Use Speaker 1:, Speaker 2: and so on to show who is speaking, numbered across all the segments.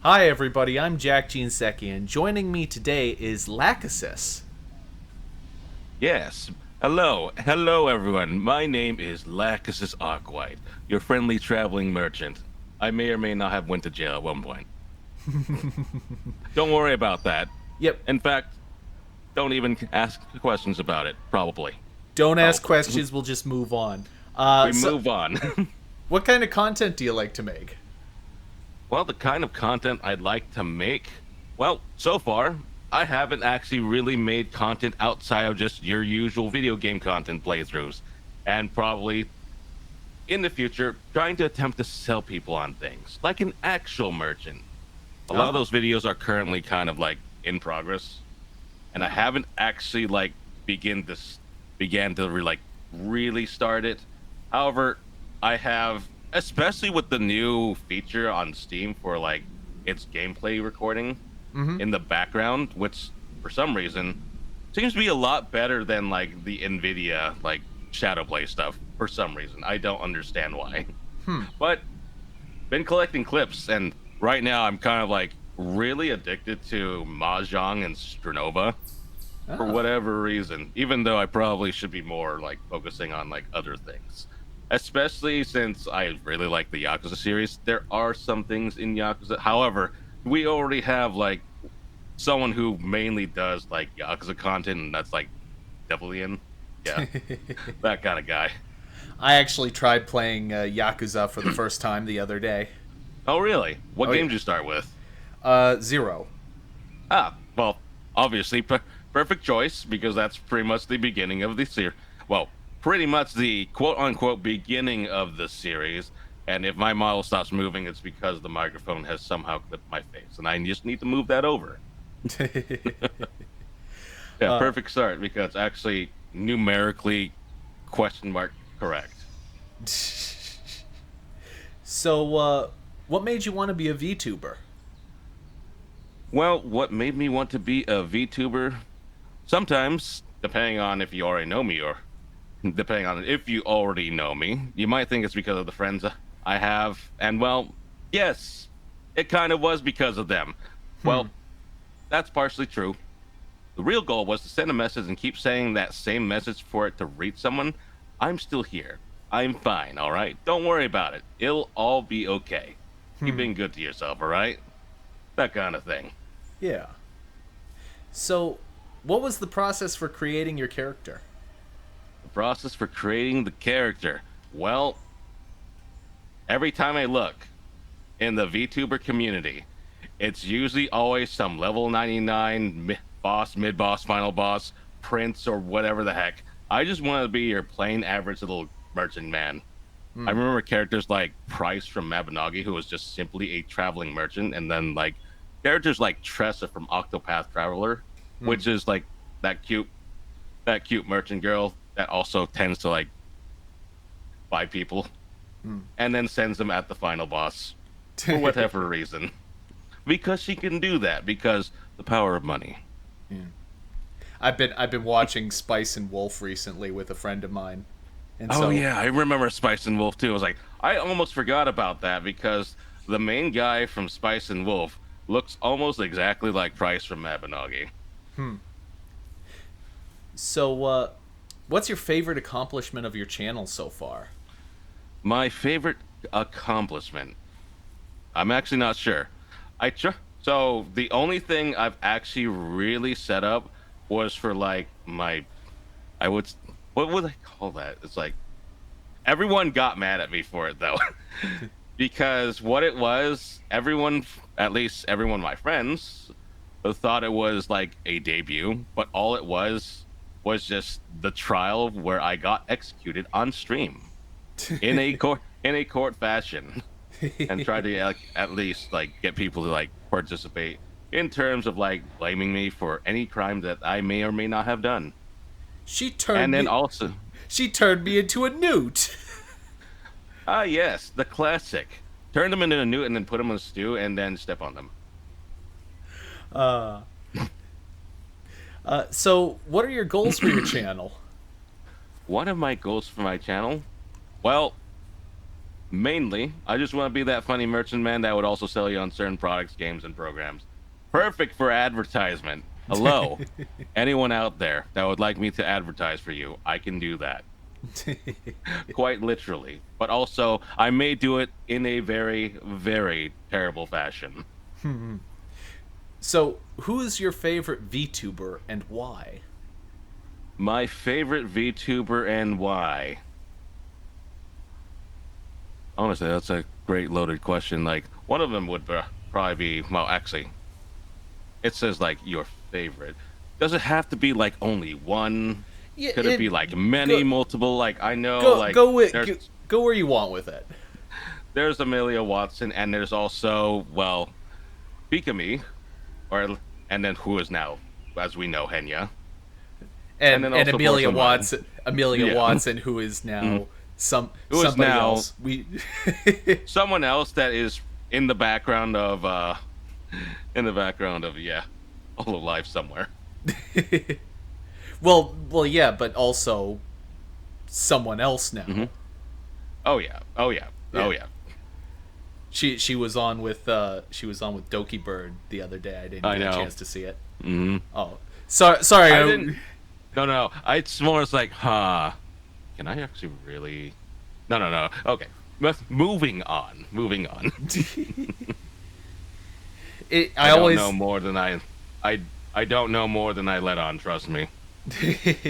Speaker 1: Hi everybody, I'm Jack Jinseki, and joining me today is Lachesis.
Speaker 2: Yes. Hello, everyone. My name is Lachesis Aquite, your friendly traveling merchant. I may or may not have went to jail at one point. Don't worry about that.
Speaker 1: Yep,
Speaker 2: In fact, don't even ask questions about it.
Speaker 1: don't ask
Speaker 2: Probably.
Speaker 1: questions, we'll just move on.
Speaker 2: We
Speaker 1: So,
Speaker 2: move on.
Speaker 1: what kind of content do you like to make?
Speaker 2: Well, the kind of content I'd like to make, well, so far, I haven't actually really made content outside of just your usual video game content playthroughs. And probably in the future, trying to attempt to sell people on things like an actual merchant. A lot of
Speaker 1: Oh.
Speaker 2: those videos are currently kind of like in progress, and I haven't actually like began to really start it. However, I have, especially with the new feature on Steam for like its gameplay recording
Speaker 1: Mm-hmm.
Speaker 2: in the background, which for some reason seems to be a lot better than like the Nvidia like shadow play stuff. For some reason, I don't understand why.
Speaker 1: Hmm.
Speaker 2: But been collecting clips, and right now I'm kind of like really addicted to Mahjong and Stranova for
Speaker 1: Oh.
Speaker 2: whatever reason, even though I probably should be more like focusing on like other things. Especially since I really like the Yakuza series. There are some things in Yakuza. However, we already have like someone who mainly does like Yakuza content, and that's like Devilian. Yeah, that kind of guy.
Speaker 1: I actually tried playing Yakuza for the first time the other day.
Speaker 2: Oh, really? What
Speaker 1: Oh
Speaker 2: game
Speaker 1: yeah.
Speaker 2: did you start with?
Speaker 1: Zero.
Speaker 2: Ah, well, obviously, perfect choice because that's pretty much the beginning of the series. Well, pretty much the quote unquote beginning of the series. And if my model stops moving, it's because the microphone has somehow clipped my face, and I just need to move that over. Yeah,
Speaker 1: uh,
Speaker 2: perfect start because it's actually numerically question mark correct.
Speaker 1: so, what made you want to be a VTuber?
Speaker 2: Well, what made me want to be a VTuber? Sometimes, depending on if you already know me or depending on if you already know me, you might think it's because of the friends I have. And well, yes, it kind of was because of them.
Speaker 1: Hmm.
Speaker 2: Well, that's partially true. The real goal was to send a message and keep saying that same message for it to reach someone. I'm still here. I'm fine, all right? Don't worry about it. It'll all be okay. Keep
Speaker 1: Hmm.
Speaker 2: being good to yourself, all right? That kind of thing.
Speaker 1: Yeah. So, what was the process for creating your character?
Speaker 2: The process for creating the character. Well, every time I look in the VTuber community, it's usually always some level 99 boss, mid boss, final boss, prince, or whatever the heck. I just want to be your plain average little merchant man. I
Speaker 1: Hmm.
Speaker 2: remember characters like Price from Mabinogi, who was just simply a traveling merchant, and then like characters like Tressa from Octopath Traveler,
Speaker 1: Hmm.
Speaker 2: which is like that cute merchant girl that also tends to like buy people
Speaker 1: Hmm.
Speaker 2: and then sends them at the final boss for whatever reason. Because she can do that, because the power of money.
Speaker 1: Yeah. I've been watching Spice and Wolf recently with a friend of mine, and
Speaker 2: Oh
Speaker 1: so
Speaker 2: yeah, I remember Spice and Wolf too. I was like, I almost forgot about that because the main guy from Spice and Wolf looks almost exactly like Price from Mabinogi.
Speaker 1: hmm. So, what's your favorite accomplishment of your channel so far?
Speaker 2: My favorite accomplishment. I'm actually not sure. So the only thing I've actually really set up was for like my I would what would I call that? It's like everyone got mad at me for it though. Because what it was, everyone, at least everyone my friends, thought it was like a debut, but all it was just the trial where I got executed on stream in a court fashion, and tried to like at least like get people to like participate in terms of like blaming me for any crime that I may or may not have done.
Speaker 1: she
Speaker 2: And
Speaker 1: turned
Speaker 2: then
Speaker 1: me.
Speaker 2: also,
Speaker 1: She turned me into a newt.
Speaker 2: yes, the classic. Turn them into a newt and then put them in a stew and then step on them.
Speaker 1: Uh, so, what are your goals for your channel?
Speaker 2: One of my goals for my channel, well, Mainly, I just want to be that funny merchant man that would also sell you on certain products, games, and programs. Perfect for advertisement. Hello, anyone out there that would like me to advertise for you, I can do that. Quite literally. But also, I may do it in a very, very terrible fashion.
Speaker 1: So, who is your favorite VTuber and why?
Speaker 2: My favorite VTuber and why? Honestly, that's a great loaded question. Like, one of them would probably be, well, actually, it says like your favorite. Does it have to be like only one?
Speaker 1: Yeah,
Speaker 2: Could it be like many,
Speaker 1: go
Speaker 2: multiple? Like, I know, like,
Speaker 1: go where you want with it.
Speaker 2: there's Amelia Watson, and there's also, well, Pikami, or and then who is now, as we know, Henya, and then
Speaker 1: And
Speaker 2: also Porcelain.
Speaker 1: Amelia
Speaker 2: Yeah,
Speaker 1: Watson, who is
Speaker 2: Mhm.
Speaker 1: now
Speaker 2: Who is
Speaker 1: somebody
Speaker 2: now
Speaker 1: else. We
Speaker 2: someone else that is in the background of yeah, all of life somewhere.
Speaker 1: yeah, but also someone else
Speaker 2: Hmm.
Speaker 1: now.
Speaker 2: Oh yeah, oh yeah,
Speaker 1: Yeah,
Speaker 2: oh yeah.
Speaker 1: she was on with Doki Bird the other day. I didn't
Speaker 2: I
Speaker 1: get a
Speaker 2: know.
Speaker 1: chance to see it.
Speaker 2: Hmm.
Speaker 1: Oh, sorry.
Speaker 2: I didn't. No, no. It's more as like, huh? Can I actually really? No, no, no. Okay. Moving on. Moving on.
Speaker 1: I
Speaker 2: I don't know
Speaker 1: always
Speaker 2: more than I. I don't know more than I let on. Trust me.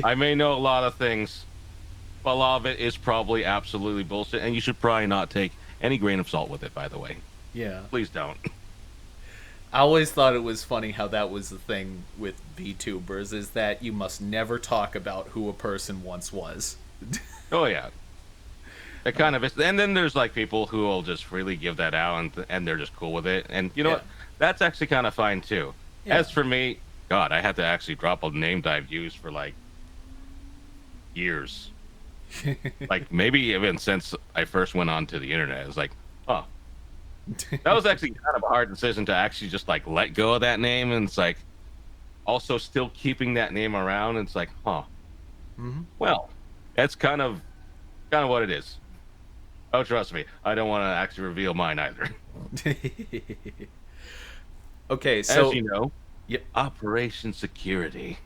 Speaker 2: I may know a lot of things, but a lot of it is probably absolutely bullshit, and you should probably not take any grain of salt with it. By the way,
Speaker 1: yeah.
Speaker 2: please don't.
Speaker 1: I always thought it was funny how that was the thing with VTubers is that you must never talk about who a person once was.
Speaker 2: Oh yeah. It kind of is, and then there's like people who will just freely give that out, and they're just cool with it. And you know
Speaker 1: Yeah.
Speaker 2: what? That's actually kind of fine too.
Speaker 1: Yeah.
Speaker 2: As for me, God, I had to actually drop a name that I've used for like years, like maybe even since I first went onto the internet. It's like, oh, that was actually kind of a hard decision to actually just like let go of that name, and it's like also still keeping that name around. It's like, huh,
Speaker 1: Hmm.
Speaker 2: well, that's kind of what it is. Oh, trust me, I don't want to actually reveal mine either.
Speaker 1: Okay,
Speaker 2: As
Speaker 1: so
Speaker 2: you know,
Speaker 1: yep,
Speaker 2: Operation Security,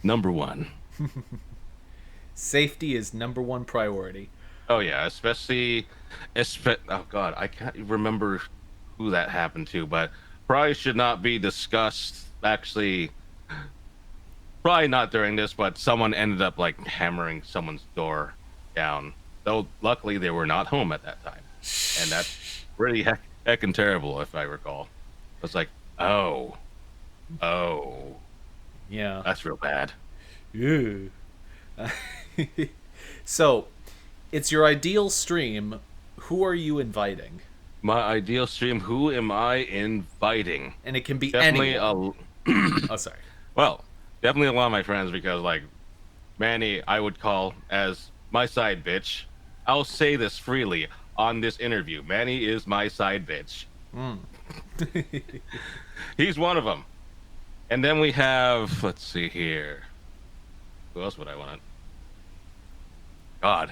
Speaker 2: number one.
Speaker 1: safety is number one priority.
Speaker 2: Oh yeah, oh god, I can't remember who that happened to, but probably should not be discussed. Actually, probably not during this, but someone ended up like hammering someone's door down. Though luckily they were not home at that time, and that's pretty heckin' terrible if I recall. It's like, oh, oh,
Speaker 1: Yeah.
Speaker 2: that's real bad.
Speaker 1: Ew. So, it's your ideal stream. Who are you inviting?
Speaker 2: My ideal stream. Who am I inviting?
Speaker 1: And it can be
Speaker 2: Definitely
Speaker 1: anyone. Oh, sorry.
Speaker 2: well, definitely a lot of my friends because like Manny, I would call as my side bitch. I'll say this freely on this interview. Manny is my side bitch.
Speaker 1: Mm.
Speaker 2: He's one of them. And then we have, let's see here. Who else would I want? God,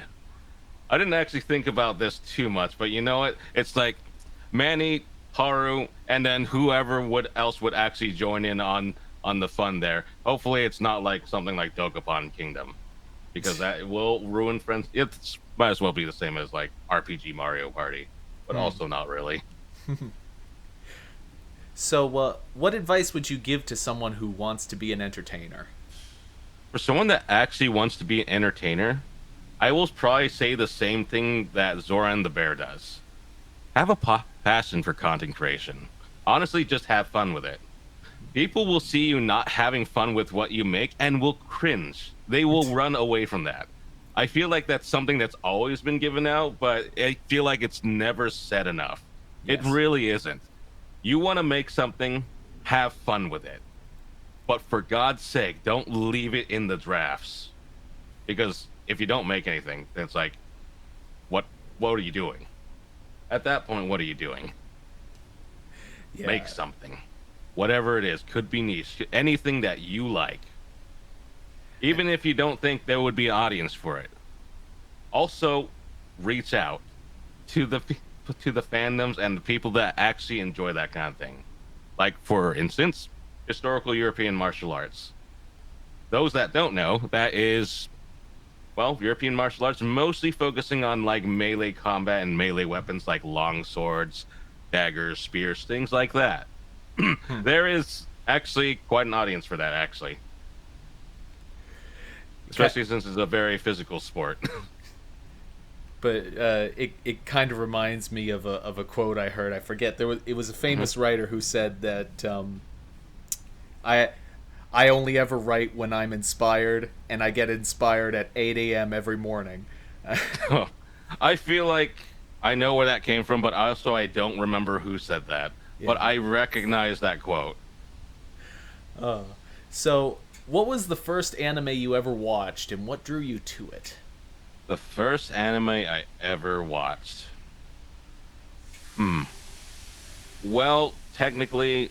Speaker 2: I didn't actually think about this too much, but you know what? It's like Manny, Haru, and then whoever would else would actually join in on the fun there. Hopefully, it's not like something like Dokapon Kingdom, because that will ruin friends. It might as well be the same as like RPG Mario Party, but
Speaker 1: Mm.
Speaker 2: also not really.
Speaker 1: So, what advice would you give to someone who wants to be an entertainer?
Speaker 2: For someone that actually wants to be an entertainer, I will probably say the same thing that Zoran the Bear does. Have a passion for content creation. Honestly, just have fun with it. People will see you not having fun with what you make and will cringe. They will run away from that. I feel like that's something that's always been given out, but I feel like it's never said enough. It
Speaker 1: Yes.
Speaker 2: really isn't. You want to make something, have fun with it. But for God's sake, don't leave it in the drafts. Because if you don't make anything, then it's like, what what are you doing? At that point, what are you doing? Make
Speaker 1: Yeah.
Speaker 2: something. Whatever it is, could be niche, anything that you like. Even if you don't think there would be an audience for it. Also, reach out. to the fandoms and the people that actually enjoy that kind of thing. Like, for instance, historical European martial arts. Those that don't know, that is, well, European martial arts mostly focusing on like melee combat and melee weapons like long swords, daggers, spears, things like that.
Speaker 1: Hmm.
Speaker 2: There is actually quite an audience for that, actually,
Speaker 1: Ca-
Speaker 2: especially since it's a very physical sport.
Speaker 1: but it kind of reminds me of a quote I heard. I forget, it was a
Speaker 2: Mhm.
Speaker 1: famous writer who said that I I only ever write when I'm inspired, and I get inspired at 8 a.m. every morning.
Speaker 2: I feel like I know where that came from, but also I don't remember who said that. But
Speaker 1: Yeah.
Speaker 2: I recognize that quote.
Speaker 1: Uh, so, what was the first anime you ever watched, and what drew you to it?
Speaker 2: The first anime I ever watched. Hmm. Well, technically,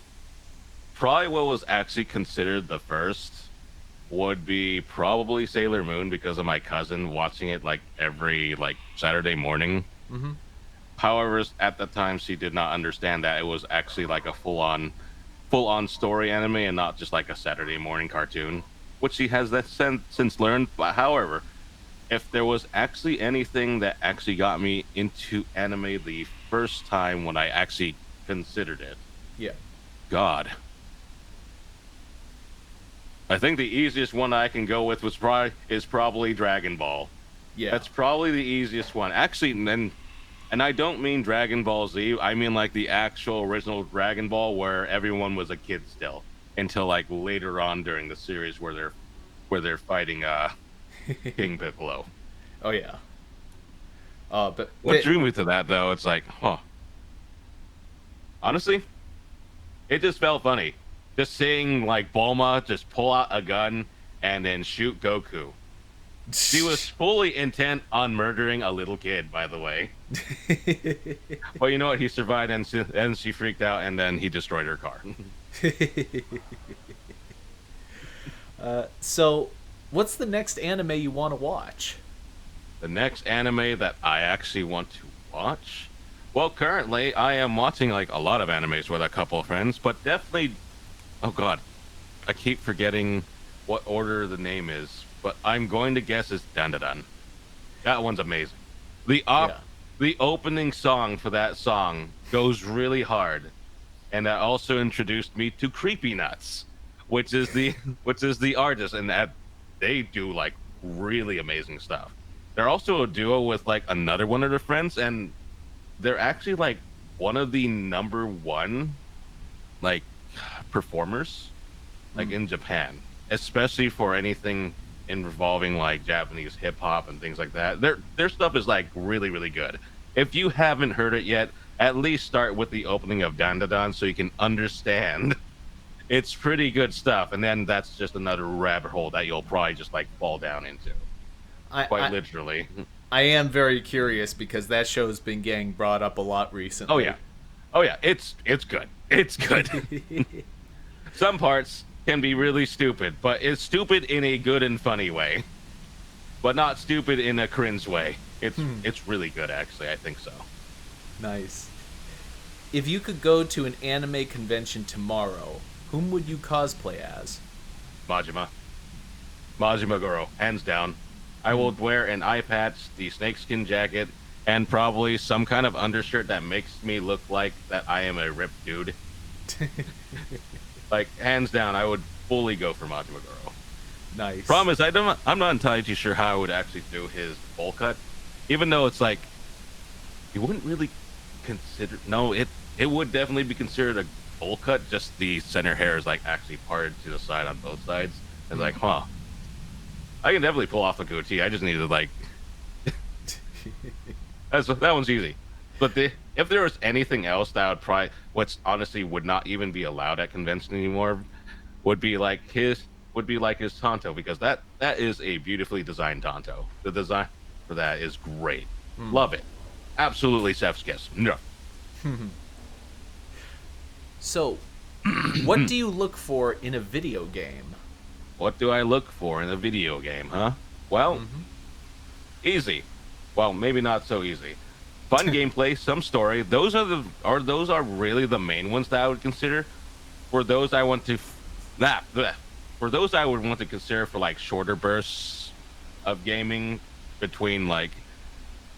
Speaker 2: probably what was actually considered the first would be probably Sailor Moon because of my cousin watching it like every like Saturday morning.
Speaker 1: Mm-hmm.
Speaker 2: However, at the time she did not understand that it was actually like a full on story anime and not just like a Saturday morning cartoon, which she has that since learned. But however, if there was actually anything that actually got me into anime the first time when I actually considered it,
Speaker 1: Yeah.
Speaker 2: God, I think the easiest one I can go with is probably Dragon Ball.
Speaker 1: Yeah.
Speaker 2: That's probably the easiest one. Actually, and I don't mean Dragon Ball Z. I mean like the actual original Dragon Ball where everyone was a kid still until like later on during the series where they're fighting King Piccolo.
Speaker 1: Oh yeah. But
Speaker 2: What drew me to that though, it's like, huh. Honestly, it just felt funny. Just seeing like Bulma just pull out a gun and then shoot Goku. She was fully intent on murdering a little kid, by the way. But you know what? He survived, and she freaked out, and then he destroyed her car.
Speaker 1: So, what's the next anime you want to watch?
Speaker 2: The next anime that I actually want to watch. Well, currently I am watching like a lot of animes with a couple of friends, but definitely. Oh God, I keep forgetting what order the name is, but I'm going to guess it's Dandadan. That one's amazing. The
Speaker 1: Yeah.
Speaker 2: op, the opening song for that song goes really hard, and that also introduced me to Creepy Nuts, which is the which is the artist, and that they do like really amazing stuff. They're also a duo with like another one of their friends, and they're actually like one of the number one like performers like
Speaker 1: Mm.
Speaker 2: in Japan, especially for anything involving like Japanese hip hop and things like that. Their stuff is like really really good. If you haven't heard it yet, at least start with the opening of Dandadan so you can understand. It's pretty good stuff, and then that's just another rabbit hole that you'll probably just like fall down into,
Speaker 1: I,
Speaker 2: quite
Speaker 1: I
Speaker 2: literally.
Speaker 1: I am very curious because that show's been getting brought up a lot
Speaker 2: Oh yeah,
Speaker 1: recently.
Speaker 2: oh yeah, it's good. It's good. Some parts can be really stupid, but it's stupid in a good and funny way, but not stupid in a cringe way. It's
Speaker 1: Hmm.
Speaker 2: it's really good actually. I think so.
Speaker 1: Nice. If you could go to an anime convention tomorrow, whom would you cosplay as?
Speaker 2: Majima, Majima Goro, hands down. I will
Speaker 1: Hmm.
Speaker 2: wear an eye patch, the snakeskin jacket, and probably some kind of undershirt that makes me look like that I am a ripped dude. Like hands down, I would fully go for Majima Goro.
Speaker 1: Nice.
Speaker 2: Problem is, I'm not entirely too sure how I would actually do his bowl cut, even though it's like you wouldn't really consider. No, it would definitely be considered a bowl cut. Just the center hair is like actually parted to the side on both sides. It's like,
Speaker 1: Hmm.
Speaker 2: huh? I can definitely pull off a goatee. I just need to like that one's easy. But if there was anything else that would probably, what's honestly would not even be allowed at convention anymore, would be like his Tonto because that is a beautifully designed Tonto. The design for that is great.
Speaker 1: Hmm.
Speaker 2: Love it. Absolutely chef's kiss. No.
Speaker 1: So, what do you look for in a video game?
Speaker 2: What do I look for in a video game, huh? Well,
Speaker 1: Hmm.
Speaker 2: easy. Well, maybe not so easy. Fun gameplay, some story. Those are really the main ones that I would consider. For those I want to, that for those I would want to consider for like shorter bursts of gaming between like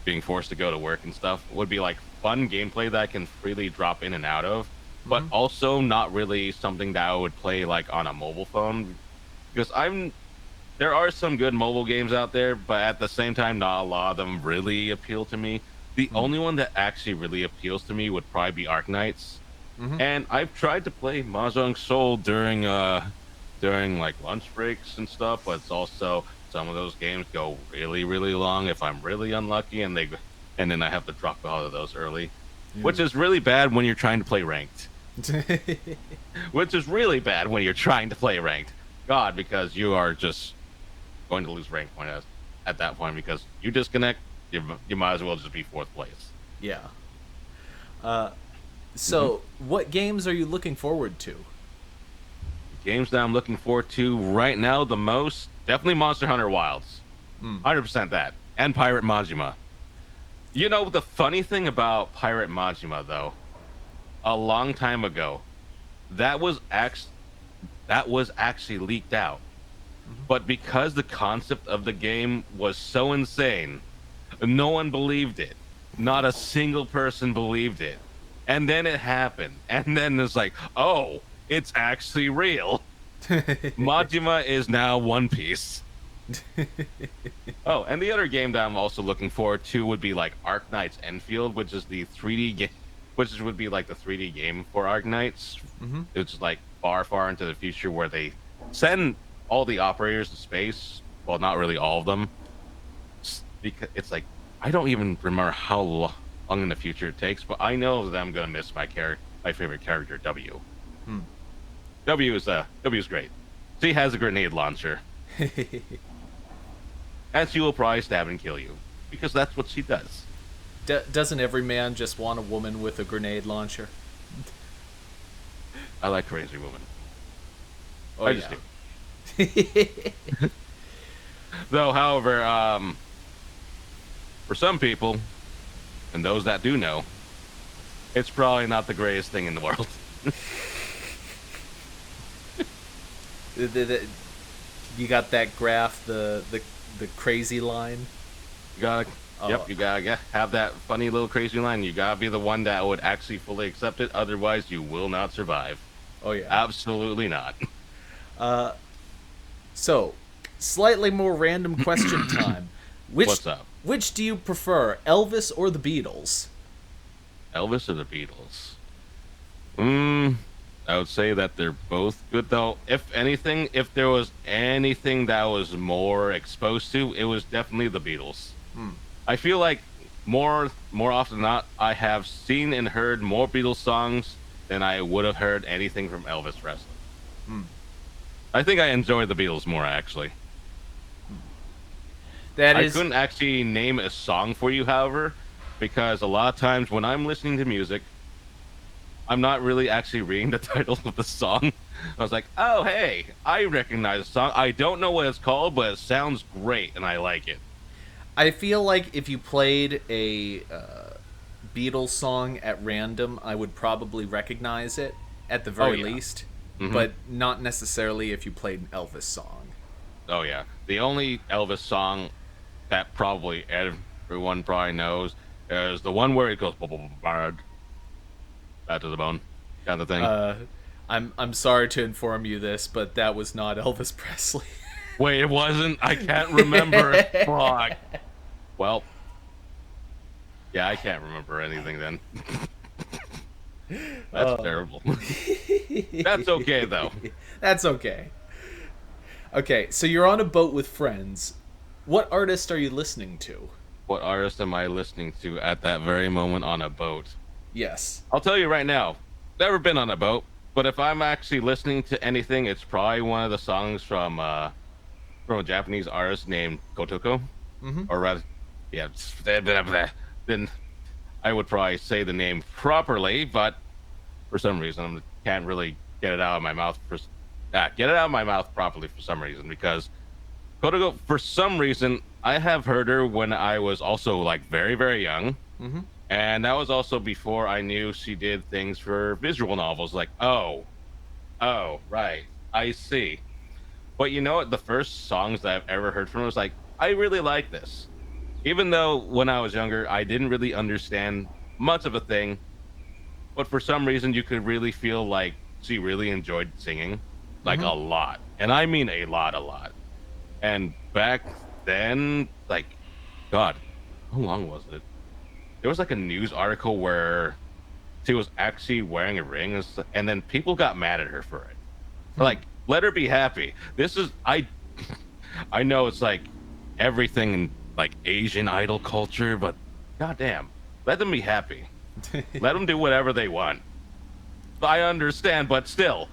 Speaker 2: being forced to go to work and stuff would be like fun gameplay that I can freely drop in and out of, but
Speaker 1: Hmm.
Speaker 2: also not really something that I would play like on a mobile phone because there are some good mobile games out there, but at the same time, not a lot of them really appeal to me. The
Speaker 1: Hmm.
Speaker 2: only one that actually really appeals to me would probably be Arknights.
Speaker 1: Hmm.
Speaker 2: And I've tried to play Mahjong Soul during like lunch breaks and stuff, but it's also some of those games go really, really long if I'm really unlucky and then I have to drop out of those early. Which is really bad when you're trying to play ranked. Which is really bad when you're trying to play ranked. God, because you are just going to lose rank point at that point because you disconnect, you might as well just be fourth place.
Speaker 1: Yeah. Uh,
Speaker 2: Hmm.
Speaker 1: so, what games are you looking forward to?
Speaker 2: Games that I'm looking forward to right now the most, definitely Monster Hunter Wilds.
Speaker 1: Mm.
Speaker 2: 100% that. And Pirate Majima. You know, the funny thing about Pirate Majima, though, a long time ago, that was act- that was actually leaked out. But because the concept of the game was so insane, no one believed it. Not a single person believed it. And then it happened. And then it's like, oh, it's actually real. Majima is now One Piece. Oh, and the other game that I'm also looking forward to would be like Arknights Enfield, which is the 3D game, which would be like the 3D game for Arknights.
Speaker 1: Hmm.
Speaker 2: It's like far, far into the future where they send all the operators to space. Well, not really all of them, because it's like I don't even remember how long in the future it takes, but I know that I'm gonna miss my favorite character, W.
Speaker 1: Hmm.
Speaker 2: W is great. She has a grenade launcher, and she will probably stab and kill you because that's what she does.
Speaker 1: Doesn't every man just want a woman with a grenade launcher?
Speaker 2: I like crazy women.
Speaker 1: Oh
Speaker 2: I just
Speaker 1: yeah.
Speaker 2: do. Though, however, for some people and those that do know, it's probably not the greatest thing in the world.
Speaker 1: The- you got that graph, the crazy line.
Speaker 2: You gotta,
Speaker 1: Oh,
Speaker 2: yep, you gotta have that funny little crazy line. You gotta be the one that would actually fully accept it. Otherwise, you will not survive.
Speaker 1: oh yeah.
Speaker 2: Absolutely not.
Speaker 1: So, slightly more random question time. Which
Speaker 2: What's up,
Speaker 1: which do you prefer, Elvis or the Beatles?
Speaker 2: Elvis or the Beatles? I would say that they're both good though. If anything, if there was anything that I was more exposed to, it was definitely the Beatles. I feel like more often than not, I have seen and heard more Beatles songs than I would have heard anything from Elvis Presley. I think I enjoy the Beatles more actually.
Speaker 1: That
Speaker 2: I
Speaker 1: is,
Speaker 2: couldn't actually name a song for you, however, because a lot of times when I'm listening to music, I'm not really actually reading the title of the song. I was like, oh, hey, I recognize the song. I don't know what it's called, but it sounds great and I like it.
Speaker 1: I feel like if you played a Beatles song at random, I would probably recognize it at the
Speaker 2: Oh,
Speaker 1: very
Speaker 2: yeah.
Speaker 1: least,
Speaker 2: Hmm.
Speaker 1: but not necessarily if you played an Elvis song.
Speaker 2: Oh, yeah. The only Elvis song that probably everyone probably knows is the one where it goes bad to the bone kind of thing.
Speaker 1: I'm sorry to inform you this, but that was not Elvis Presley.
Speaker 2: Wait, it wasn't? I can't remember. Fuck. Well, yeah, I can't remember anything then. That's terrible. That's okay though.
Speaker 1: That's okay. Okay, so you're on a boat with friends. What artist are you listening to?
Speaker 2: What artist am I listening to at that very moment on a boat?
Speaker 1: Yes.
Speaker 2: I'll tell you right now. Never been on a boat, but if I'm actually listening to anything, it's probably one of the songs from a Japanese artist named Kotoko,
Speaker 1: Mm-hmm.
Speaker 2: or rather, yeah, then I would probably say the name properly, but for some reason I can't really get it out of my mouth get it out of my mouth properly for some reason because Kotoko, for some reason, I have heard her when I was also like very, very young.
Speaker 1: Mm-hmm.
Speaker 2: And that was also before I knew she did things for visual novels. Like, oh, right, I see. But you know what? The first songs that I've ever heard from her was like, I really like this. Even though when I was younger, I didn't really understand much of a thing, but for some reason, you could really feel like she really enjoyed singing, like
Speaker 1: Mm-hmm.
Speaker 2: a lot. And I mean a lot, a lot. And back then, like, God, how long was it? There was like a news article where she was actually wearing a ring, and then people got mad at her for it.
Speaker 1: Hmm.
Speaker 2: Like, let her be happy. This is I know it's like everything in like Asian idol culture, but goddamn, let them be happy. Let them do whatever they want. I understand, but still,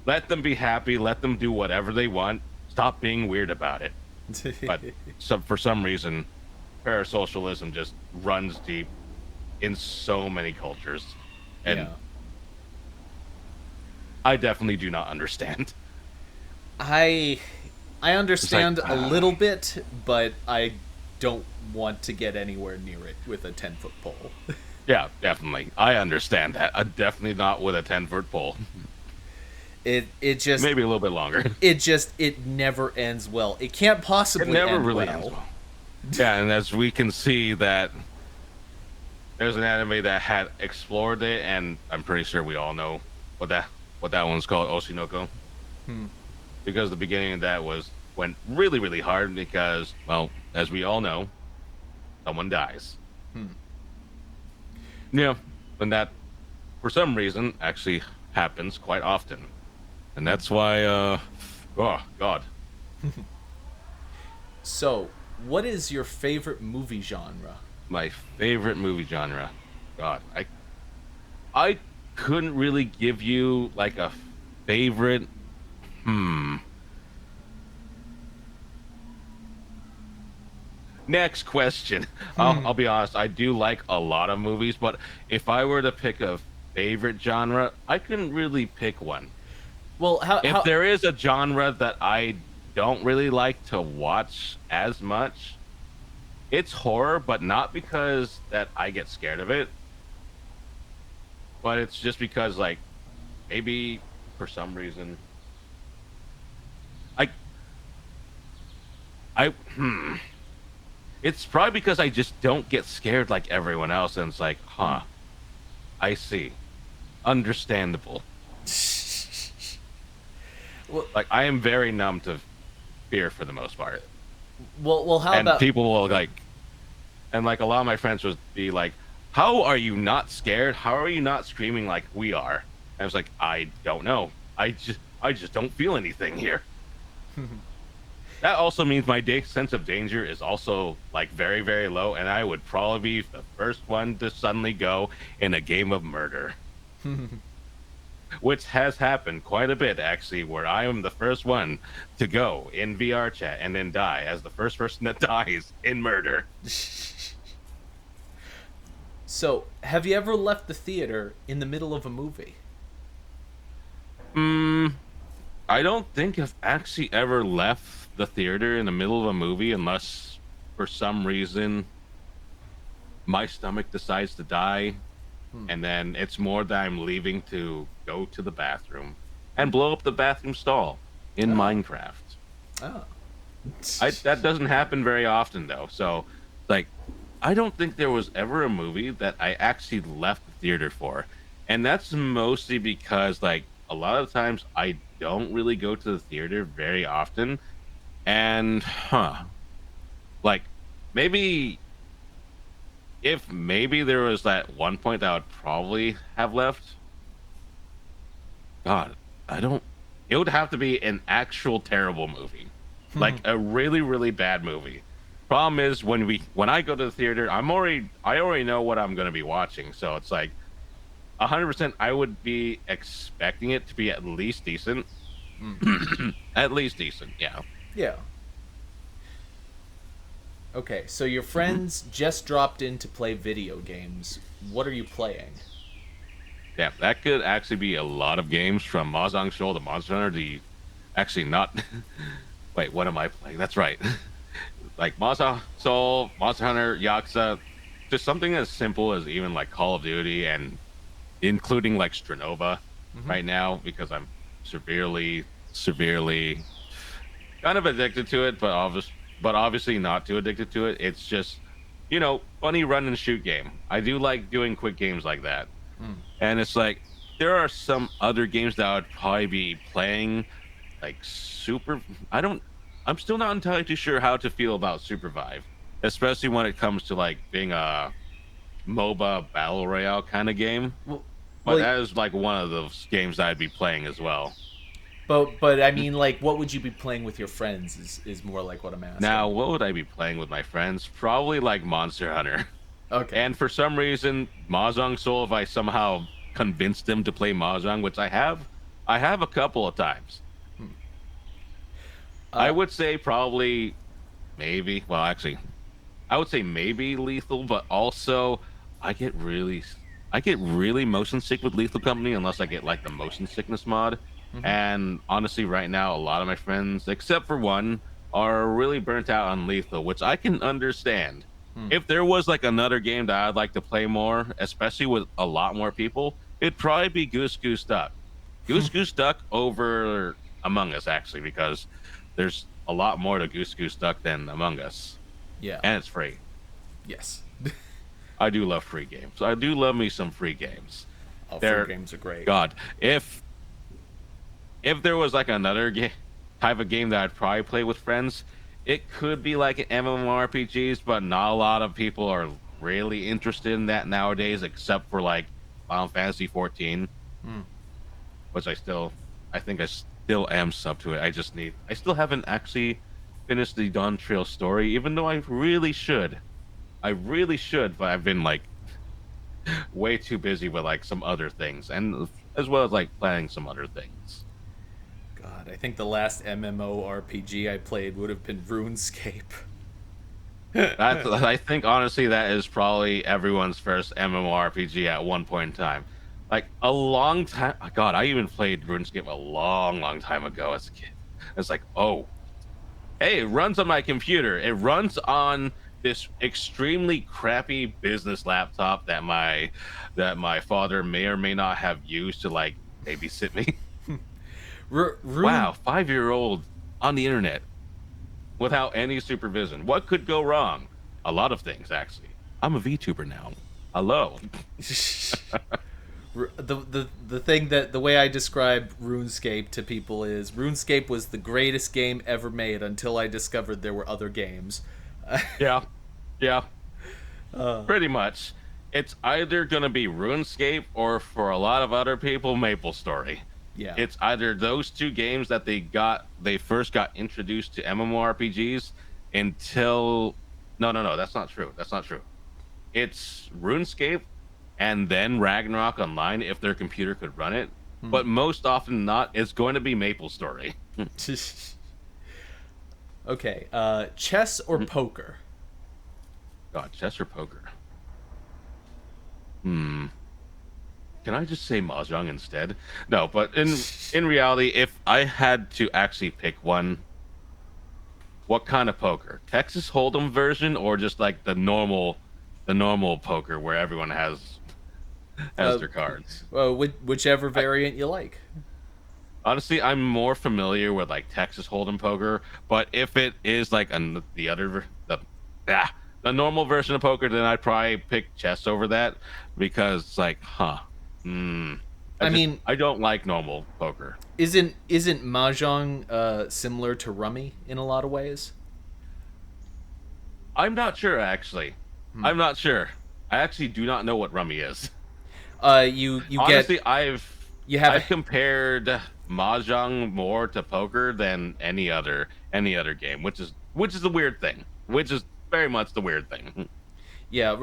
Speaker 2: let them be happy. Let them do whatever they want. Stop being weird about it. But for some reason, parasocialism just runs deep in so many cultures, and
Speaker 1: Yeah.
Speaker 2: I definitely do not understand.
Speaker 1: I I
Speaker 2: It's like,
Speaker 1: understand a little bit, but I don't want to get anywhere near it with a 10-foot pole.
Speaker 2: yeah, definitely, I understand that. Definitely not with a 10-foot pole.
Speaker 1: It just
Speaker 2: Maybe a little bit longer.
Speaker 1: it never ends well. It can't
Speaker 2: It
Speaker 1: possibly
Speaker 2: never
Speaker 1: end
Speaker 2: really ends
Speaker 1: well.
Speaker 2: well. Yeah, and as we can see that there's an anime that had explored it, and I'm pretty sure we all know what that one's called, Oshinoko,
Speaker 1: Hmm.
Speaker 2: because the beginning of that went really really hard because, well, as we all know, someone dies.
Speaker 1: Hmm.
Speaker 2: Yeah, and that for some reason actually happens quite often, and
Speaker 1: Hmm.
Speaker 2: that's why oh god,
Speaker 1: So, what is your favorite movie genre?
Speaker 2: my favorite movie genre. God, I couldn't really give you like a favorite. Hmm. Next question. I'll be honest. I do like a lot of movies, but if I were to pick a favorite genre, I couldn't really pick one.
Speaker 1: Well,
Speaker 2: If
Speaker 1: how
Speaker 2: there is a genre that I don't really like to watch as much, it's horror, but not because that I get scared of it, but it's just because like maybe for some reason I I it's probably because I just don't get scared like everyone else, and it's like, huh, I see. Understandable.
Speaker 1: well,
Speaker 2: Like I am very numb to fear for the most part.
Speaker 1: well, how
Speaker 2: And
Speaker 1: about
Speaker 2: people will like and like a lot of my friends would be like, how are you not scared? How are you not screaming like we are? And I was like, I don't know. I just don't feel anything here. That also means my sense of danger is also like very, very low, and I would probably be the first one to suddenly go in a game of murder, which has happened quite a bit actually, where I am the first one to go in VR chat and then die as the first person that dies in murder.
Speaker 1: So, have you ever left the theater in the middle of a movie?
Speaker 2: Hmm. I don't think I've actually ever left the theater in the middle of a movie unless for some reason my stomach decides to die,
Speaker 1: Hmm.
Speaker 2: and then it's more that I'm leaving to go to the bathroom and blow up the bathroom stall in
Speaker 1: Oh.
Speaker 2: Minecraft.
Speaker 1: Oh.
Speaker 2: That doesn't happen very often though. So like I don't think there was ever a movie that I actually left the theater for. And that's mostly because like a lot of times I don't really go to the theater very often. And like maybe if maybe there was that one point that I would probably have left, God, I don't. It would have to be an actual terrible movie, like a really really bad movie. Problem is when I go to the theater, I already know what I'm going to be watching, so it's like 100%. I would be expecting it to be at least decent,
Speaker 1: Hmm.
Speaker 2: at least decent. Yeah,
Speaker 1: Yeah. Okay, so your
Speaker 2: hmm
Speaker 1: friends just dropped in to play video games. What are you playing?
Speaker 2: yeah. That could actually be a lot of games from Mahjong Shoal to Monster Hunter. Actually not. Wait, what am I playing? That's right. Like Masa Soul, Monster Hunter, Yakuza, just something as simple as even like Call of Duty and including like Stranova
Speaker 1: Hmm.
Speaker 2: right now because I'm severely kind of addicted to it, but obviously not too addicted to it. It's just, funny run and shoot game. I do like doing quick games like that.
Speaker 1: Mm.
Speaker 2: And it's like there are some other games that I would probably be playing like super I don't I'm still not entirely too sure how to feel about Supervive, especially when it comes to like being a MOBA battle royale kind of game.
Speaker 1: Well,
Speaker 2: But
Speaker 1: well,
Speaker 2: that is like one of those games that I'd be playing as well.
Speaker 1: but I mean, like, what would you be playing with your friends? Is more like what I'm
Speaker 2: Now,
Speaker 1: asking.
Speaker 2: what would I be playing with my friends? Probably like Monster Hunter.
Speaker 1: Okay.
Speaker 2: And for some reason, Mahjong Soul, if I somehow convinced them to play Mahjong, which I have a couple of times.
Speaker 1: Hmm.
Speaker 2: I
Speaker 1: Uh,
Speaker 2: would say probably maybe, well, actually, I would say maybe Lethal, but also I get really, I get really motion sick with Lethal Company unless I get like the motion sickness mod.
Speaker 1: mhm.
Speaker 2: And honestly, right now, a lot of my friends, except for one, are really burnt out on Lethal, which I can understand.
Speaker 1: Hmm.
Speaker 2: If there was like another game that I'd like to play more, especially with a lot more people, it'd probably be Goose Goose Duck. Goose Goose Duck over Among Us, actually, because there's a lot more to Goose Goose Duck than Among Us,
Speaker 1: Yeah.
Speaker 2: and it's free.
Speaker 1: Yes.
Speaker 2: I do love free games. I do love me some free games.
Speaker 1: Oh, free
Speaker 2: They're
Speaker 1: games are great.
Speaker 2: God. If there was like another type of game that I'd probably play with friends, it could be like MMORPGs, but not a lot of people are really interested in that nowadays, except for like Final Fantasy 14,
Speaker 1: Hmm.
Speaker 2: which I think I still am sub to it. I still haven't actually finished the Dawn Trail story, even though I really should. I really should, but I've been like way too busy with like some other things, and as well as like planning some other things.
Speaker 1: God, I think the last MMORPG I played would have been RuneScape.
Speaker 2: I think honestly that is probably everyone's first MMORPG at one point in time. Like a long time. God, I even played RuneScape a long time ago as a kid. It's like, oh, hey, it runs on my computer. It runs on this extremely crappy business laptop that my father may or may not have used to like babysit me.
Speaker 1: Rune.
Speaker 2: Wow, 5-year old on the internet without any supervision. What could go wrong? A lot of things, actually. I'm a VTuber now. Hello.
Speaker 1: The thing that the way I describe RuneScape to people is RuneScape was the greatest game ever made until I discovered there were other games.
Speaker 2: Yeah, yeah,
Speaker 1: uh,
Speaker 2: pretty much. It's either gonna be RuneScape or, for a lot of other people, MapleStory.
Speaker 1: yeah.
Speaker 2: It's either those two games that they first got introduced to MMORPGs until no, that's not true. That's not true. It's RuneScape and then Ragnarok Online if their computer could run it.
Speaker 1: Hmm.
Speaker 2: But most often not, it's going to be MapleStory.
Speaker 1: Okay. Chess or poker?
Speaker 2: God, chess or poker? Hmm. Can I just say mahjong instead? No, but in reality, if I had to actually pick one, what kind of poker? Texas Hold'em version or just like the normal poker where everyone has
Speaker 1: Uh,
Speaker 2: their cards?
Speaker 1: well, whichever
Speaker 2: I,
Speaker 1: variant you like.
Speaker 2: Honestly, I'm more familiar with like Texas Hold'em poker, but if it is like the normal version of poker, then I'd probably pick chess over that because it's like, hmm,
Speaker 1: I mean,
Speaker 2: I don't like normal poker.
Speaker 1: isn't mahjong similar to rummy in a lot of ways?
Speaker 2: I'm not sure actually.
Speaker 1: Hmm.
Speaker 2: I'm not sure. I actually do not know what rummy is.
Speaker 1: You get
Speaker 2: Honestly,
Speaker 1: you have a
Speaker 2: I've compared mahjong more to poker than any other game, which is the weird thing. Which is very much the weird thing.
Speaker 1: yeah.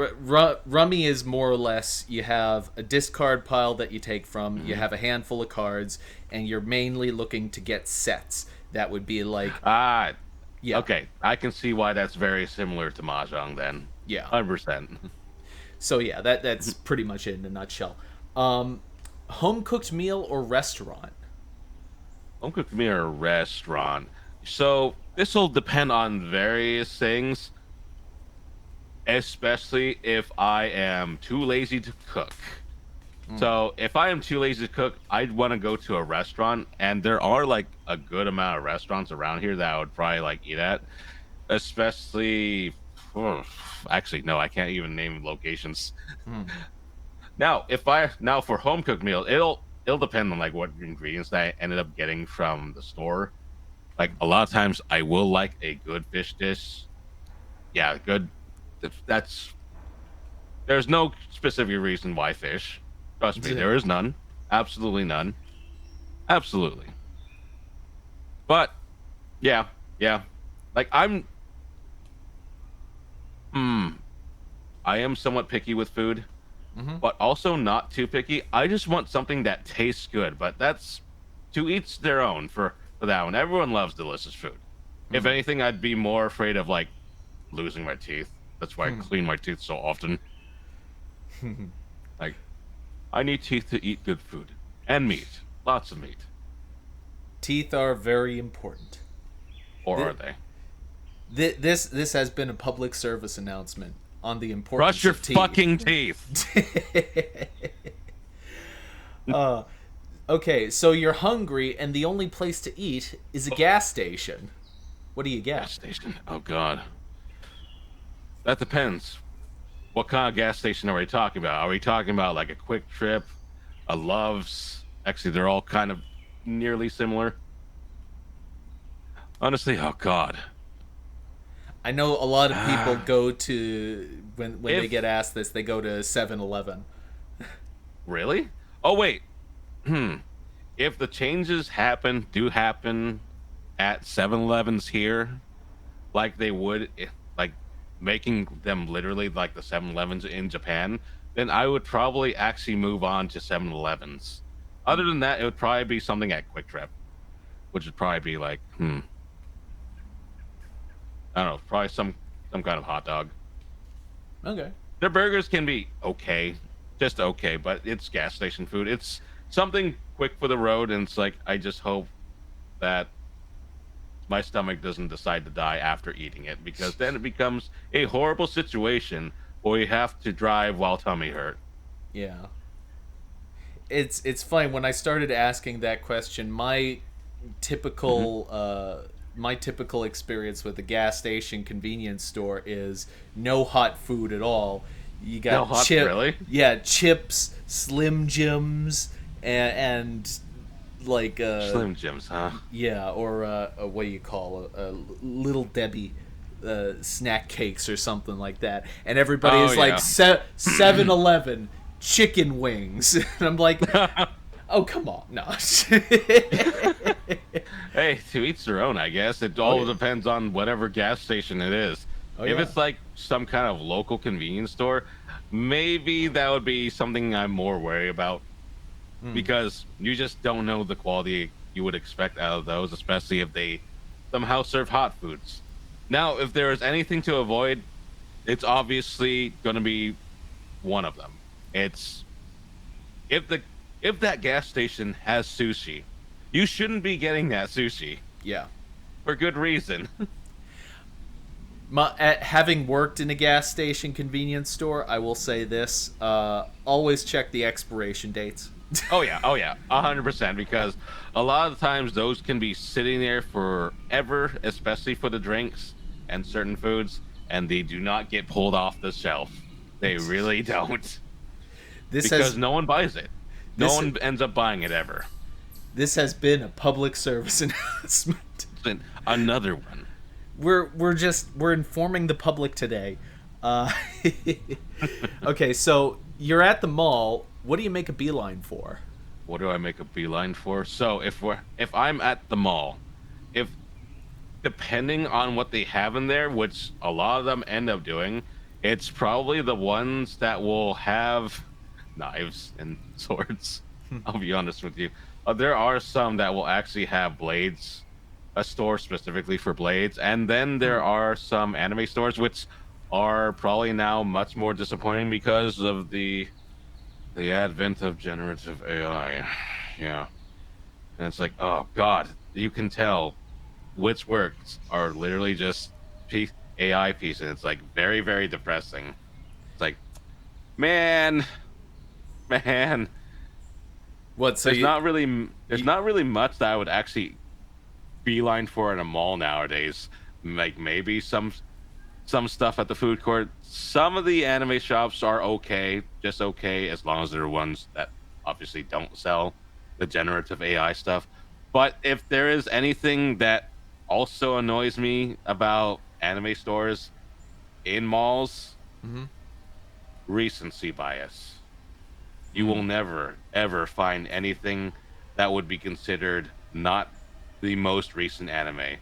Speaker 1: Rummy is more or less you have a discard pile that you take from. You
Speaker 2: Mhm.
Speaker 1: have a handful of cards, and you're mainly looking to get sets. That would be like
Speaker 2: Ah,
Speaker 1: yeah,
Speaker 2: okay. I can see why that's very similar to mahjong then.
Speaker 1: yeah.
Speaker 2: 100%.
Speaker 1: So yeah, that's pretty much it in a nutshell. Um, Home cooked meal or restaurant?
Speaker 2: Home cooked meal or restaurant. So this will depend on various things. especially if I am too lazy to cook.
Speaker 1: Mm.
Speaker 2: So if I am too lazy to cook, I'd want to go to a restaurant, and there are like a good amount of restaurants around here that I would probably like eat at, especially. Actually, no, I can't even name locations.
Speaker 1: Mm.
Speaker 2: Now for home cooked meals, it'll depend on like what ingredients I ended up getting from the store. Like a lot of times, I will like a good fish dish. Yeah, good. That's There's no specific reason why fish. Trust me, there is none. Absolutely none. Absolutely. But yeah, yeah. Like hmm, I am somewhat picky with food,
Speaker 1: Mm-hmm.
Speaker 2: but also not too picky. I just want something that tastes good, but that's to each their own for that one. Everyone loves delicious food. If
Speaker 1: Mm.
Speaker 2: anything, I'd be more afraid of like losing my teeth. That's why I clean my teeth so often. Like I need teeth to eat good food and meat, lots of meat.
Speaker 1: Teeth are very important.
Speaker 2: Or are
Speaker 1: Th-
Speaker 2: they?
Speaker 1: this has been a public service announcement on the
Speaker 2: Brush
Speaker 1: importance
Speaker 2: your
Speaker 1: of teeth.
Speaker 2: fucking teeth.
Speaker 1: Okay, so you're hungry and the only place to eat is a gas station. What do you
Speaker 2: Gas
Speaker 1: get?
Speaker 2: station. Oh god. That depends. What kind of gas station are we talking about? Are we talking about like a Quick Trip, a Love's? Actually, they're all kind of nearly similar. Honestly, oh god.
Speaker 1: I know a lot of people
Speaker 2: Ah,
Speaker 1: go to when they get
Speaker 2: if
Speaker 1: asked this, they go to 7-Eleven.
Speaker 2: really? Oh wait. Hmm. If the changes do happen at 7-Elevens here, like they would like making them literally like the 7-Elevens in Japan, then I would probably actually move on to 7-Elevens. Other than that, it would probably be something at Quick Trip, which would probably be like, I don't know, probably some kind of hot dog.
Speaker 1: Okay.
Speaker 2: Their burgers can be okay, just okay, but it's gas station food. It's something quick for the road, and it's like I just hope that my stomach doesn't decide to die after eating it, because then it becomes a horrible situation where you have to drive while tummy hurt.
Speaker 1: Yeah. It's funny when I started asking that question,
Speaker 2: Hmm.
Speaker 1: my typical experience with a gas station convenience store is no hot food at all. You
Speaker 2: No
Speaker 1: got
Speaker 2: hot, really?
Speaker 1: chips, Slim Jims, and like
Speaker 2: Slim Jims, huh?
Speaker 1: yeah, or what do you call a little Debbie snack cakes or something like that, and everybody
Speaker 2: Oh
Speaker 1: is like
Speaker 2: yeah.
Speaker 1: 7-Eleven chicken wings, and I'm like, oh come on, no.
Speaker 2: Hey, to each their own, I guess. It
Speaker 1: Oh
Speaker 2: all
Speaker 1: yeah,
Speaker 2: depends on whatever gas station it is.
Speaker 1: oh
Speaker 2: If
Speaker 1: yeah.
Speaker 2: it's like some kind of local convenience store, maybe that would be something I'm more worried about,
Speaker 1: Mm.
Speaker 2: because you just don't know the quality you would expect out of those, especially if they somehow serve hot foods. Now, if there is anything to avoid, it's obviously going to be one of them. It's if the if that gas station has sushi, you shouldn't be getting that sushi
Speaker 1: Yeah.
Speaker 2: for good reason.
Speaker 1: Having worked in a gas station convenience store, I will say this: always check the expiration dates.
Speaker 2: Oh yeah, 100%. Because a lot of the times those can be sitting there forever, especially for the drinks and certain foods, and they do not get pulled off the shelf. They really don't,
Speaker 1: This
Speaker 2: because
Speaker 1: has
Speaker 2: no one buys it. No
Speaker 1: this
Speaker 2: one ends up buying it ever.
Speaker 1: this has been a public service announcement.
Speaker 2: Then another one.
Speaker 1: We're informing the public today. Uh, okay, so you're at the mall. What do you make a beeline for?
Speaker 2: What do I make a beeline for? So if I'm at the mall, if depending on what they have in there, which a lot of them end up doing, it's probably the ones that will have knives and swords. I'll be honest with you. There are some that will actually have blades, a store specifically for blades, and then there are some anime stores which are probably now much more disappointing because of the advent of generative AI. Yeah, and it's like, oh god, you can tell which works are literally just AI piece, and it's like very, very depressing. It's like, man, man,
Speaker 1: What? So
Speaker 2: there's
Speaker 1: you,
Speaker 2: not really there's
Speaker 1: you
Speaker 2: not really much that I would actually beeline for in a mall nowadays. Like maybe some stuff at the food court. Some of the anime shops are okay, just okay, as long as they're ones that obviously don't sell the generative AI stuff. But if there is anything that also annoys me about anime stores in malls,
Speaker 1: Mhm.
Speaker 2: recency bias. You will
Speaker 1: Mm.
Speaker 2: never, ever find anything that would be considered not the most recent anime.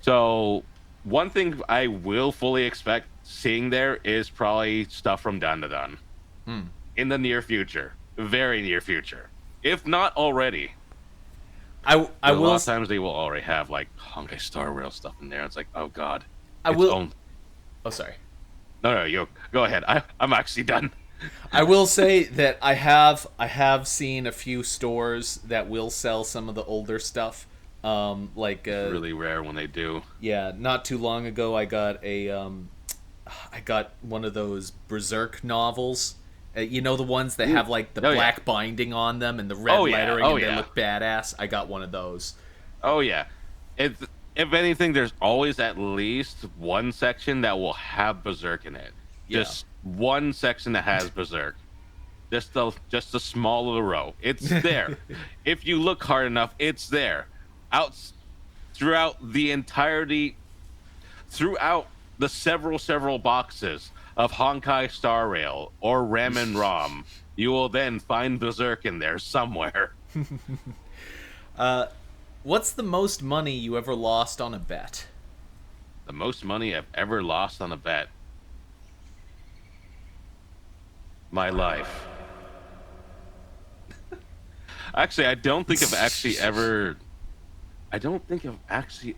Speaker 2: So one thing I will fully expect seeing there is probably stuff from Dandadan
Speaker 1: Mm.
Speaker 2: in the near future, very near future, if not already.
Speaker 1: I
Speaker 2: Because a
Speaker 1: will
Speaker 2: lot of times they will already have like Honkai Star Rail stuff in there. It's like, oh god,
Speaker 1: I
Speaker 2: it's
Speaker 1: will.
Speaker 2: own.
Speaker 1: Oh, sorry.
Speaker 2: No, no, you go ahead. I'm actually done.
Speaker 1: I will say that I have seen a few stores that will sell some of the older stuff. Like
Speaker 2: It's really rare when they do.
Speaker 1: yeah, not too long ago I got one of those Berserk novels. You know the ones that
Speaker 2: Ooh.
Speaker 1: have like the
Speaker 2: Oh yeah.
Speaker 1: black binding on them and the red
Speaker 2: Oh yeah.
Speaker 1: lettering
Speaker 2: Oh
Speaker 1: and they
Speaker 2: yeah.
Speaker 1: look badass. I got one of those.
Speaker 2: Oh yeah. It's if anything, there's always at least one section that will have Berserk in it.
Speaker 1: Yeah.
Speaker 2: Just one section that has Berserk. Just a small little row. It's there. If you look hard enough, it's there. Out throughout the entirety, throughout the several boxes of Honkai Star Rail or Ramen Rom, you will then find Berserk in there somewhere.
Speaker 1: What's the most money you ever lost on a bet?
Speaker 2: The most money I've ever lost on a bet. My life. Actually, I don't think I've actually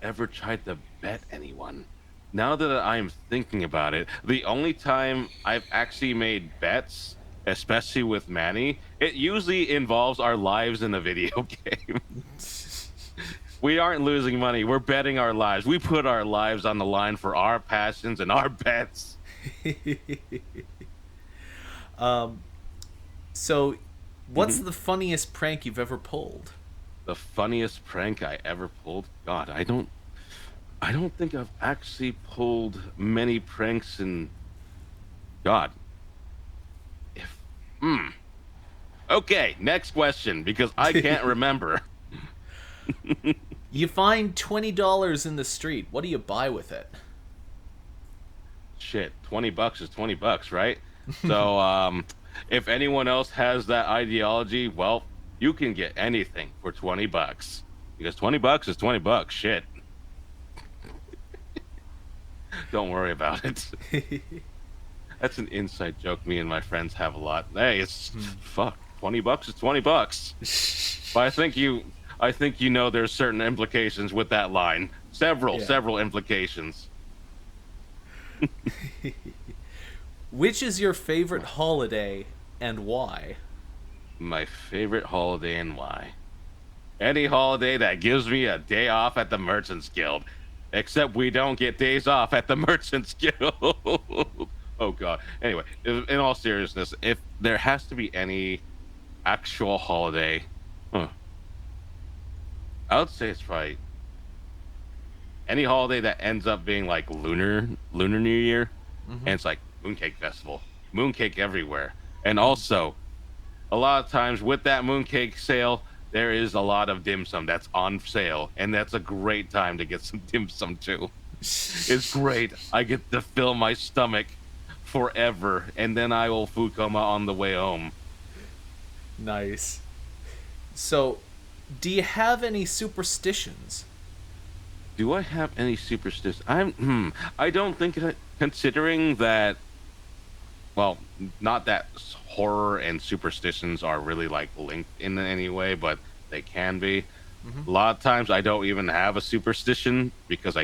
Speaker 2: ever tried to bet anyone. Now that I'm thinking about it, the only time I've actually made bets, especially with Manny, it usually involves our lives in a video game. We aren't losing money, we're betting our lives. We put our lives on the line for our passions and our bets.
Speaker 1: So, what's
Speaker 2: Mhm.
Speaker 1: the funniest prank you've ever pulled?
Speaker 2: The funniest prank I ever pulled? God, I don't think I've actually pulled many pranks in God. If Okay, next question because I can't remember.
Speaker 1: You find $20 in the street. What do you buy with it?
Speaker 2: Shit, $20 is $20, right? So, if anyone else has that ideology, well, you can get anything for $20 because $20 is $20. Shit, don't worry about it. That's an inside joke me and my friends have a lot. Hey, it's fuck. $20 is $20. But I think you know there's certain implications with that line.
Speaker 1: Yeah.
Speaker 2: Several implications.
Speaker 1: Which is your favorite holiday and why?
Speaker 2: My favorite holiday and why? Any holiday that gives me a day off at the Merchants Guild. Except we don't get days off at the Merchants Guild. Oh god. Anyway, in all seriousness, if there has to be any actual holiday, huh, I would say it's probably any holiday that ends up being like lunar New Year,
Speaker 1: Mm-hmm.
Speaker 2: and it's like mooncake festival, mooncake everywhere, and also a lot of times with that mooncake sale, there is a lot of dim sum that's on sale, and that's a great time to get some dim sum too. It's great. I get to fill my stomach forever, and then I will food coma on the way home.
Speaker 1: Nice. So, do you have any superstitions?
Speaker 2: Do I have any superstition? I don't think considering that. Well, not that horror and superstitions are really like linked in any way, but they can be.
Speaker 1: Mm-hmm.
Speaker 2: A lot of times I don't even have a superstition because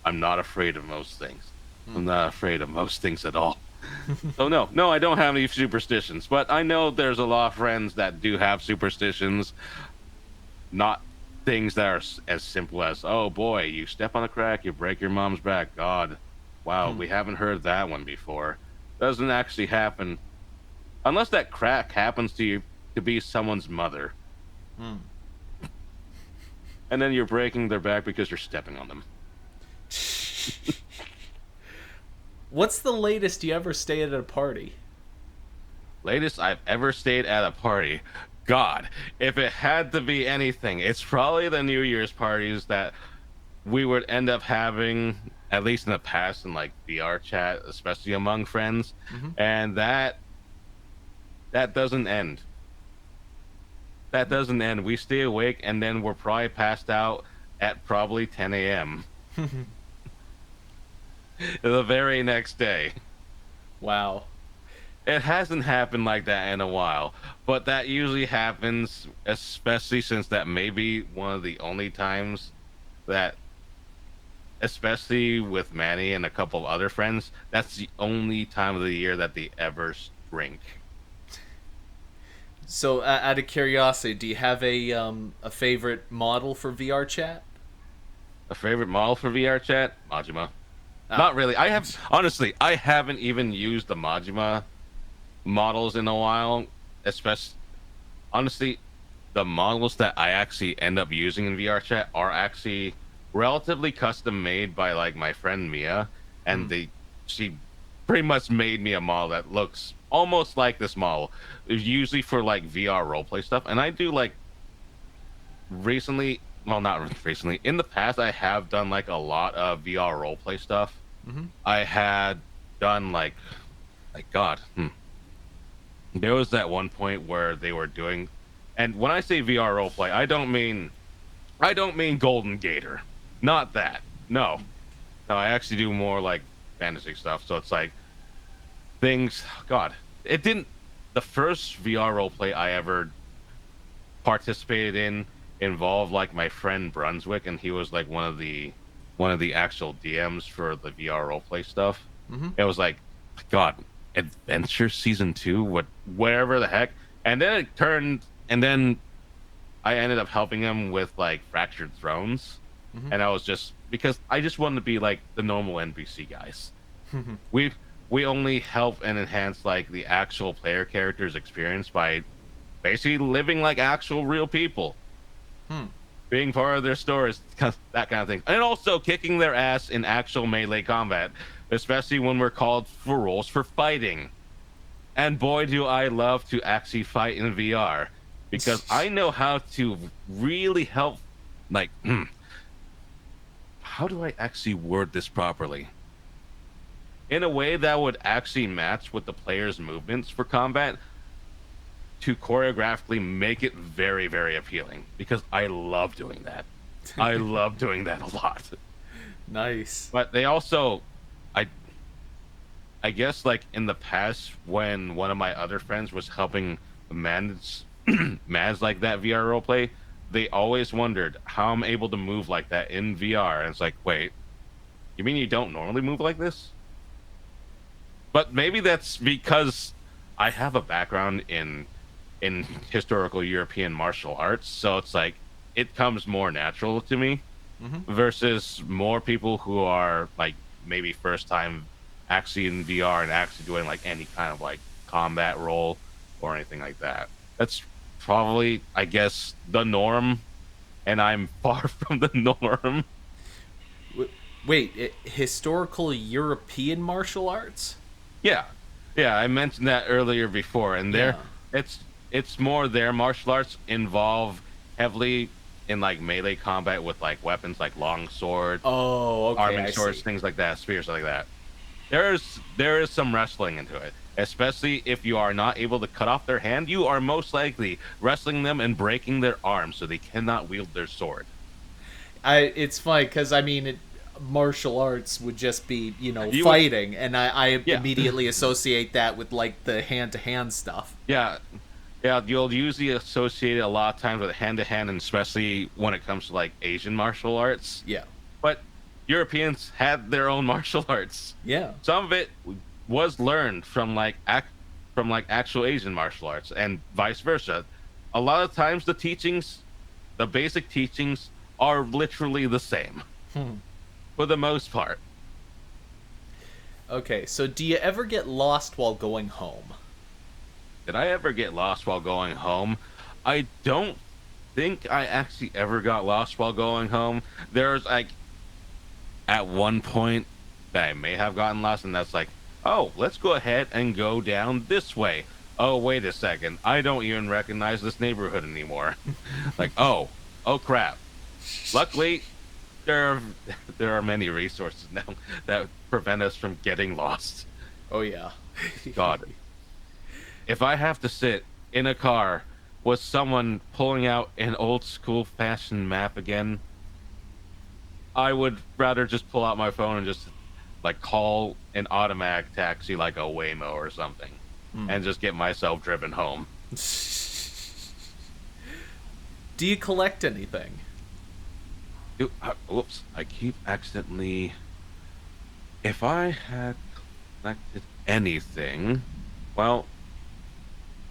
Speaker 2: I'm not afraid of most things. I'm not afraid of most things at all. So no, I don't have any superstitions, but I know there's a lot of friends that do have superstitions, not things that are as simple as, oh boy, you step on a crack, you break your mom's back. God, Wow, we haven't heard that one before. Doesn't actually happen unless that crack happens to you to be someone's mother,
Speaker 1: Hmm.
Speaker 2: and then you're breaking their back because you're stepping on them.
Speaker 1: What's the latest you ever stayed at a party?
Speaker 2: Latest I've ever stayed at a party. God, if it had to be anything, it's probably the New Year's parties that we would end up having, at least in the past, in like VR chat, especially among friends,
Speaker 1: Mm-hmm.
Speaker 2: and that doesn't end. That doesn't end. We stay awake, and then we're probably passed out at probably 10 a.m. the very next day.
Speaker 1: Wow.
Speaker 2: It hasn't happened like that in a while, but that usually happens, especially since that may be one of the only times that, especially with Manny and a couple of other friends, that's the only time of the year that they ever drink.
Speaker 1: So, out of curiosity, do you have a favorite model for VR chat?
Speaker 2: A favorite model for VR chat? Majima.
Speaker 1: Ah.
Speaker 2: Not really. I have, honestly, I haven't even used the Majima models in a while. Especially, honestly, the models that I actually end up using in VR chat are actually relatively custom made by like my friend Mia, and she pretty much made me a model that looks almost like this model. Usually for like VR roleplay stuff, and I do like recently. Well, not recently. In the past, I have done like a lot of VR roleplay stuff.
Speaker 1: Mm-hmm.
Speaker 2: I had done like God. There was that one point where they were doing, and when I say VR roleplay, I don't mean Golden Gator, not that. No, no, I actually do more like fantasy stuff. So it's like things. God, it didn't. The first VR roleplay I ever participated in involved like my friend Brunswick, and he was like one of the actual DMs for the VR roleplay stuff.
Speaker 1: Mm-hmm.
Speaker 2: It was like, God, Adventure Season 2, whatever the heck. And then it turned, and then I ended up helping him with like Fractured Thrones,
Speaker 1: Mm-hmm.
Speaker 2: and I was just because I just wanted to be like the normal NPC guys.
Speaker 1: Mm-hmm.
Speaker 2: We only help and enhance like the actual player character's experience by basically living like actual real people,
Speaker 1: Hmm.
Speaker 2: being part of their stories, that kind of thing, and also kicking their ass in actual melee combat, especially when we're called for roles for fighting. And boy, do I love to actually fight in VR because I know how to really help. Like, how do I actually word this properly? In a way that would actually match with the player's movements for combat to choreographically make it very, very appealing because I love doing that. I love doing that a lot.
Speaker 1: Nice.
Speaker 2: But they also, I I guess like in the past when one of my other friends was helping manage manage like that VR roleplay, they always wondered how I'm able to move like that in VR. And it's like, wait, you mean you don't normally move like this? But maybe that's because I have a background in historical European martial arts, so it's like it comes more natural to me
Speaker 1: Mm-hmm.
Speaker 2: versus more people who are like maybe first time actually in VR and actually doing like any kind of like combat role or anything like that. That's probably, I guess, the norm, and I'm far from the norm.
Speaker 1: Wait, historical European martial arts?
Speaker 2: Yeah, yeah, I mentioned that earlier before, and
Speaker 1: Yeah.
Speaker 2: it's it's more their martial arts involve heavily in like melee combat with like weapons like long sword,
Speaker 1: Oh, okay,
Speaker 2: arming
Speaker 1: I
Speaker 2: swords,
Speaker 1: see.
Speaker 2: things like that, spears like that. There is some wrestling into it, especially if you are not able to cut off their hand. You are most likely wrestling them and breaking their arms so they cannot wield their sword.
Speaker 1: It's funny because I mean, martial arts would just be
Speaker 2: You would,
Speaker 1: fighting, and I
Speaker 2: yeah,
Speaker 1: immediately associate that with like the hand to hand stuff.
Speaker 2: yeah, yeah. You'll usually associate it a lot of times with hand to hand, and especially when it comes to like Asian martial arts.
Speaker 1: Yeah,
Speaker 2: But Europeans had their own martial arts.
Speaker 1: yeah.
Speaker 2: Some of it was learned from like actual Asian martial arts, and vice versa. A lot of times, the basic teachings, are literally the same
Speaker 1: Hmm.
Speaker 2: for the most part.
Speaker 1: Okay, so do you ever get lost while going home?
Speaker 2: Did I ever get lost while going home? I don't think I actually ever got lost while going home. There's like at one point that I may have gotten lost, and that's like, oh, let's go ahead and go down this way. Oh, wait a second. I don't even recognize this neighborhood anymore. Like, oh crap. Luckily, there are, there are many resources now that prevent us from getting lost.
Speaker 1: Oh yeah.
Speaker 2: God, if I have to sit in a car with someone pulling out an old school fashioned map again, I would rather just pull out my phone and just like call an automatic taxi like a Waymo or something and just get myself driven home.
Speaker 1: Do you collect anything?
Speaker 2: Whoops, I keep accidentally. If I had collected anything, well,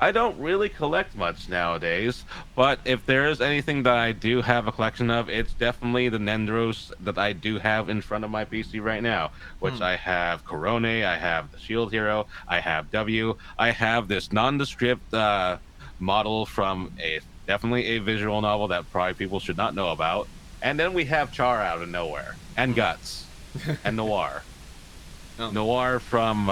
Speaker 2: I don't really collect much nowadays, but if there is anything that I do have a collection of, it's definitely the Nendros that I do have in front of my PC right now, which I have Corone, I have the Shield Hero, I have W, I have this nondescript model from a definitely a visual novel that probably people should not know about, and then we have Char out of nowhere, and Guts, and Noir. Noir from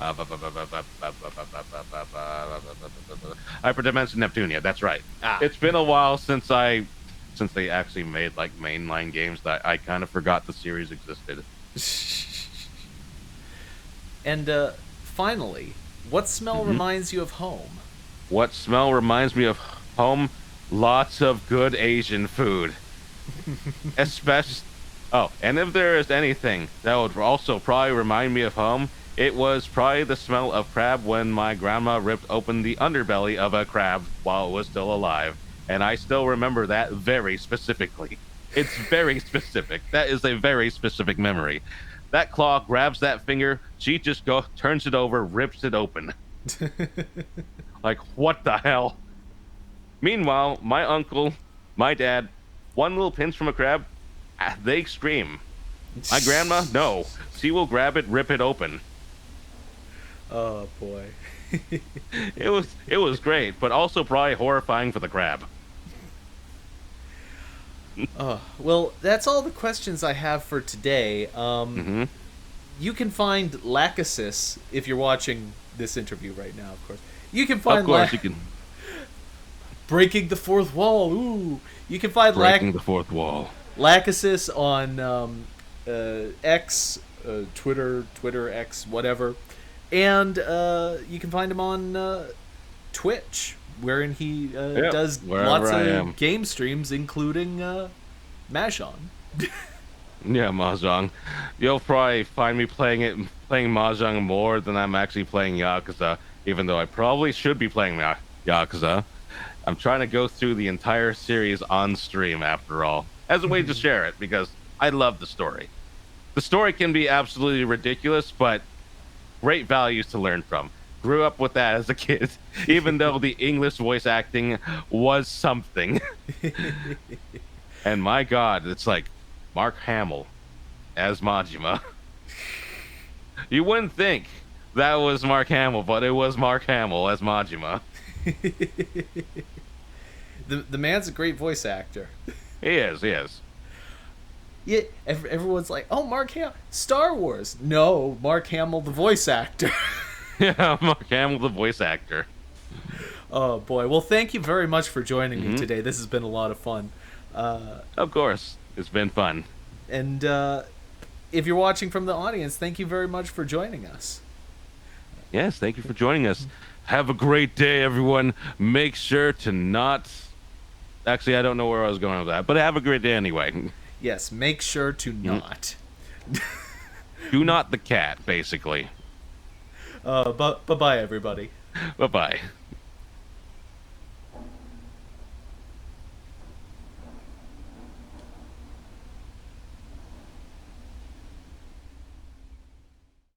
Speaker 2: Hyperdimension Neptunia. That's right. It's been a while since they actually made like mainline games that I kind of forgot the series existed.
Speaker 1: And finally, what smell reminds you of home?
Speaker 2: What smell reminds me of home? Lots of good Asian food. Especially. Oh, and if there is anything that would also probably remind me of home, it was probably the smell of crab when my grandma ripped open the underbelly of a crab while it was still alive. And I still remember that very specifically. It's very specific. That is a very specific memory. That claw grabs that finger, she just turns it over, rips it open. Like, what the hell? Meanwhile, my uncle, my dad, one little pinch from a crab, they scream. My grandma, no. She will grab it, rip it open.
Speaker 1: Oh boy.
Speaker 2: It was great, but also probably horrifying for the crab.
Speaker 1: Well, that's all the questions I have for today. You can find Lachesis if you're watching this interview right now, of course. You can find
Speaker 2: Of course you can.
Speaker 1: Breaking the fourth wall. Ooh. You can find
Speaker 2: Breaking the fourth wall.
Speaker 1: Lachesis on X, Twitter X, whatever. And you can find him on Twitch, wherein he does lots of game streams, including Mahjong.
Speaker 2: Yeah, Mahjong. You'll probably find me playing Mahjong more than I'm actually playing Yakuza, even though I probably should be playing Yakuza. I'm trying to go through the entire series on stream, after all, as a way to share it, because I love the story. The story can be absolutely ridiculous, but great values to learn from. Grew up with that as a kid, even though the English voice acting was something. And my God, it's like Mark Hamill as Majima. You wouldn't think that was Mark Hamill, but it was Mark Hamill as Majima.
Speaker 1: The man's a great voice actor.
Speaker 2: He is.
Speaker 1: Yeah, everyone's like, "Oh, Mark Hamill, Star Wars." No, Mark Hamill, the voice actor.
Speaker 2: Yeah, Mark Hamill, the voice actor.
Speaker 1: Oh boy. Well, thank you very much for joining me today. This has been a lot of fun.
Speaker 2: Of course, it's been fun.
Speaker 1: And if you're watching from the audience, thank you very much for joining us.
Speaker 2: Yes, thank you for joining us. Have a great day, everyone. Make sure to not. Actually, I don't know where I was going with that, but have a great day anyway.
Speaker 1: Yes, make sure to not.
Speaker 2: Do not the cat, basically.
Speaker 1: Bye-bye, everybody.
Speaker 2: Bye-bye.